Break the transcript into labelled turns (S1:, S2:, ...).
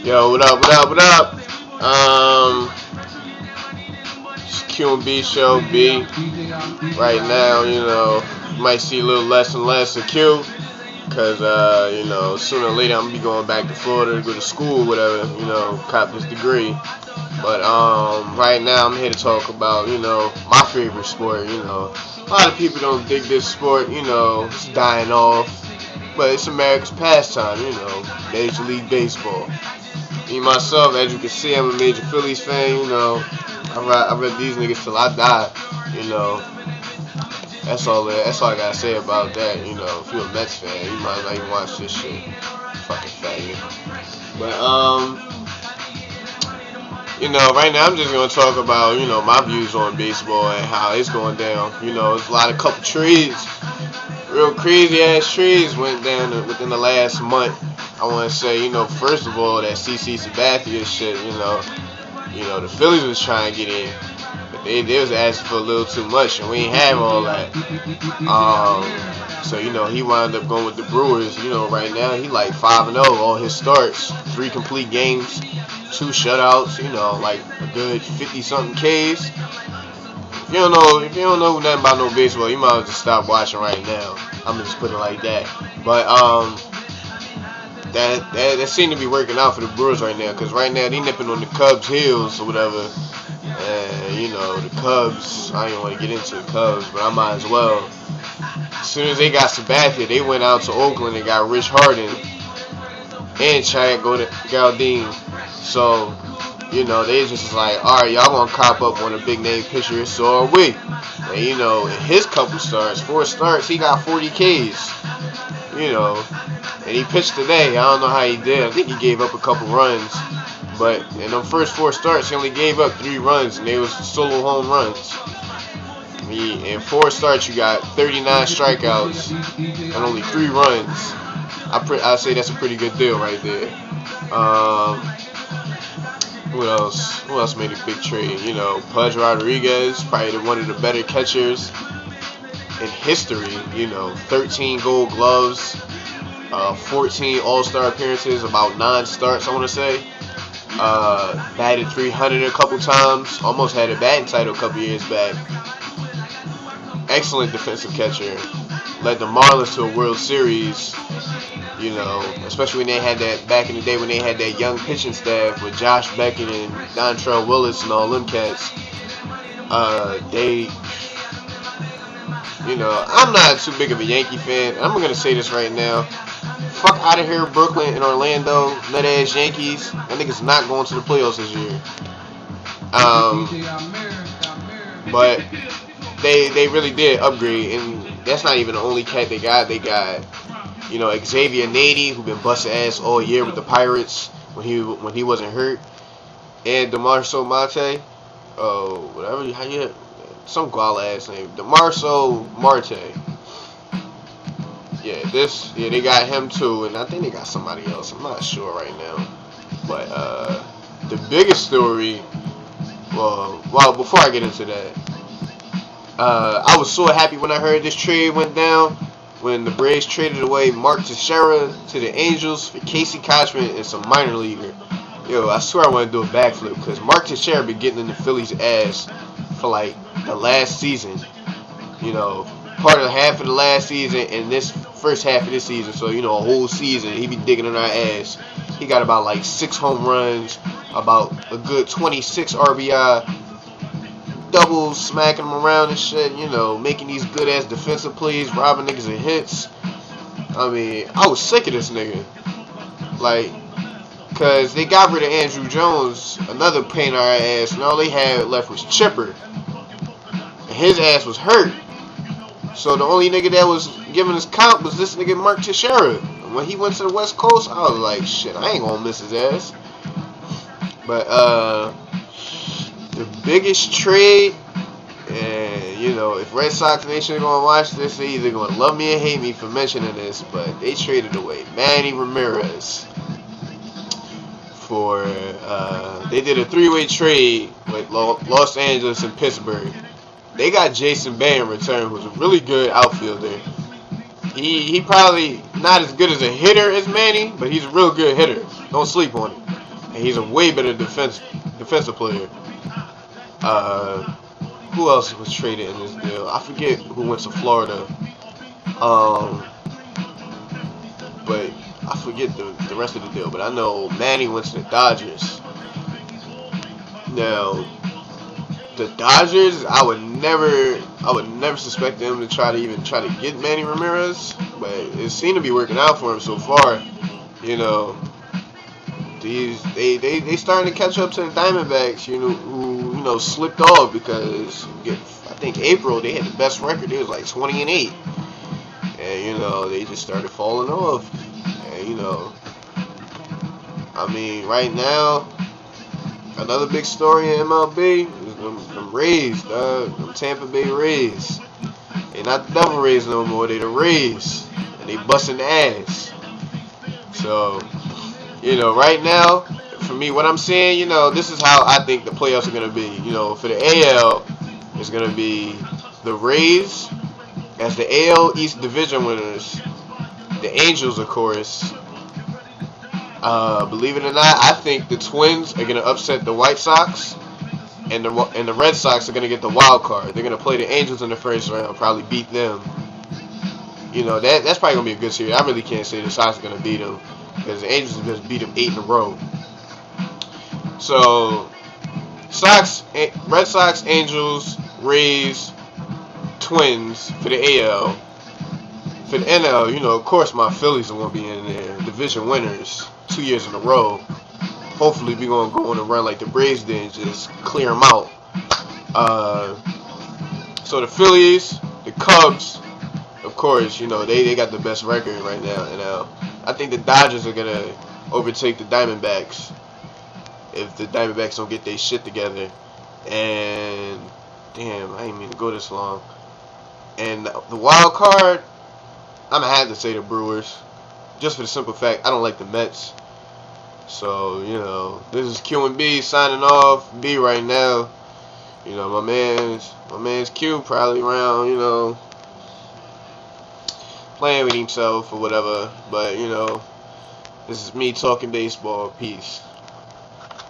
S1: Yo, what up, what up, what up? It's Q&B show, B. Right now, you might see a little less and less of Q. Because, sooner or later I'm going to be going back to Florida to go to school, whatever, cop this degree. But, right now I'm here to talk about, my favorite sport, A lot of people don't dig this sport, it's dying off. But it's America's pastime, Major League Baseball. Me, myself, as you can see, I'm a major Phillies fan, I read these niggas till I die, That's all I gotta say about that, If you're a Mets fan, you might not even watch this shit. Fucking faggot. But, right now I'm just gonna talk about, my views on baseball and how it's going down. There's a couple trades. Real crazy ass trades went down within the last month. I want to say, first of all, that CC Sabathia shit, the Phillies was trying to get in, but they was asking for a little too much, and we ain't have all that. So he wound up going with the Brewers. Right now he like 5-0 all his starts, 3 complete games, 2 shutouts. Like a good 50-something Ks. If you don't know nothing about no baseball, you might as well just stop watching right now. I'm gonna just put it like that. But that seemed to be working out for the Brewers right now, because right now they nipping on the Cubs' heels or whatever. And the Cubs, I don't want to get into the Cubs, but I might as well. As soon as they got Sabathia, they went out to Oakland and got Rich Harden and Chad Galdine. So they just like, alright, y'all gonna cop up on a big name pitcher, so are we. And in his couple starts, 4 starts, he got 40 Ks. And he pitched today. I don't know how he did. I think he gave up a couple runs. But in them first 4 starts, he only gave up 3 runs, and they was solo home runs. In 4 starts, you got 39 strikeouts and only 3 runs. I'd say that's a pretty good deal right there. Who else? Who else made a big trade? Pudge Rodriguez, probably one of the better catchers in history. 13 Gold Gloves, 14 All-Star appearances, about 9 starts, I want to say. Batted 300 a couple times. Almost had a batting title a couple years back. Excellent defensive catcher. Led the Marlins to a World Series. Especially when they had that, back in the day when they had that young pitching staff with Josh Beckett and Dontrell Willis and all them cats. I'm not too big of a Yankee fan. I'm going to say this right now. Fuck out of here, Brooklyn and Orlando, nut-ass Yankees. That niggas not going to the playoffs this year. But they really did upgrade, and that's not even the only cat they got. They got, Xavier Nady, who been busting ass all year with the Pirates when he wasn't hurt, and DeMarco Marte, some guala ass name, DeMarco Marte. They got him too, and I think they got somebody else. I'm not sure right now. But the biggest story, well, before I get into that, I was so happy when I heard this trade went down, when the Braves traded away Mark Teixeira to the Angels for Casey Kotchman and some minor leaguer. I swear I want to do a backflip, because Mark Teixeira been getting in the Phillies' ass for like the last season. Part of the half of the last season and this first half of this season. So, a whole season, he be digging in our ass. He got about like 6 home runs, about a good 26 RBI, doubles, smacking them around and shit, making these good ass defensive plays, robbing niggas of hits. I mean, I was sick of this nigga. Like, cause they got rid of Andrew Jones, another pain in our ass, and all they had left was Chipper. And his ass was hurt. So the only nigga that was giving his comp was this nigga Mark Teixeira. And when he went to the West Coast, I was like, shit, I ain't gonna miss his ass. But the biggest trade, and if Red Sox Nation are gonna watch this, they either gonna love me or hate me for mentioning this, but they traded away Manny Ramirez for they did a 3-way trade with Los Angeles and Pittsburgh. They got Jason Bay in return, who's a really good outfielder. He probably not as good as a hitter as Manny, but he's a real good hitter. Don't sleep on him. and he's a way better defensive player. Who else was traded in this deal? I forget who went to Florida. But I forget the rest of the deal. But I know Manny went to the Dodgers. Now, the Dodgers, I would never suspect them to try to get Manny Ramirez, but it seemed to be working out for him so far. You know, they starting to catch up to the Diamondbacks. Who slipped off because I think April they had the best record. It was like 20-8, and they just started falling off. And I mean, right now, another big story in MLB is them Rays, them Tampa Bay Rays. They not the Devil Rays no more. They the Rays, and they busting ass. So, right now, for me, what I'm saying, this is how I think the playoffs are gonna be. For the AL, it's gonna be the Rays as the AL East division winners. The Angels, of course. Believe it or not, I think the Twins are gonna upset the White Sox, and the Red Sox are gonna get the wild card. They're gonna play the Angels in the first round, probably beat them. That's probably gonna be a good series. I really can't say the Sox are gonna beat them because the Angels have just beat them 8 in a row. So, Red Sox, Angels, Rays, Twins for the AL. For the NL, of course my Phillies are going to be in there. Division winners 2 years in a row. Hopefully we're going to go on a run like the Braves did and just clear them out. So the Phillies, the Cubs, of course, they got the best record right now. I think the Dodgers are going to overtake the Diamondbacks if the Diamondbacks don't get their shit together. And, damn, I didn't mean to go this long. And the wild card, I'm going to have to say the Brewers. Just for the simple fact, I don't like the Mets. So, this is Q and B signing off. B right now. My man's Q probably around, playing with himself or whatever. But, this is me talking baseball. Peace.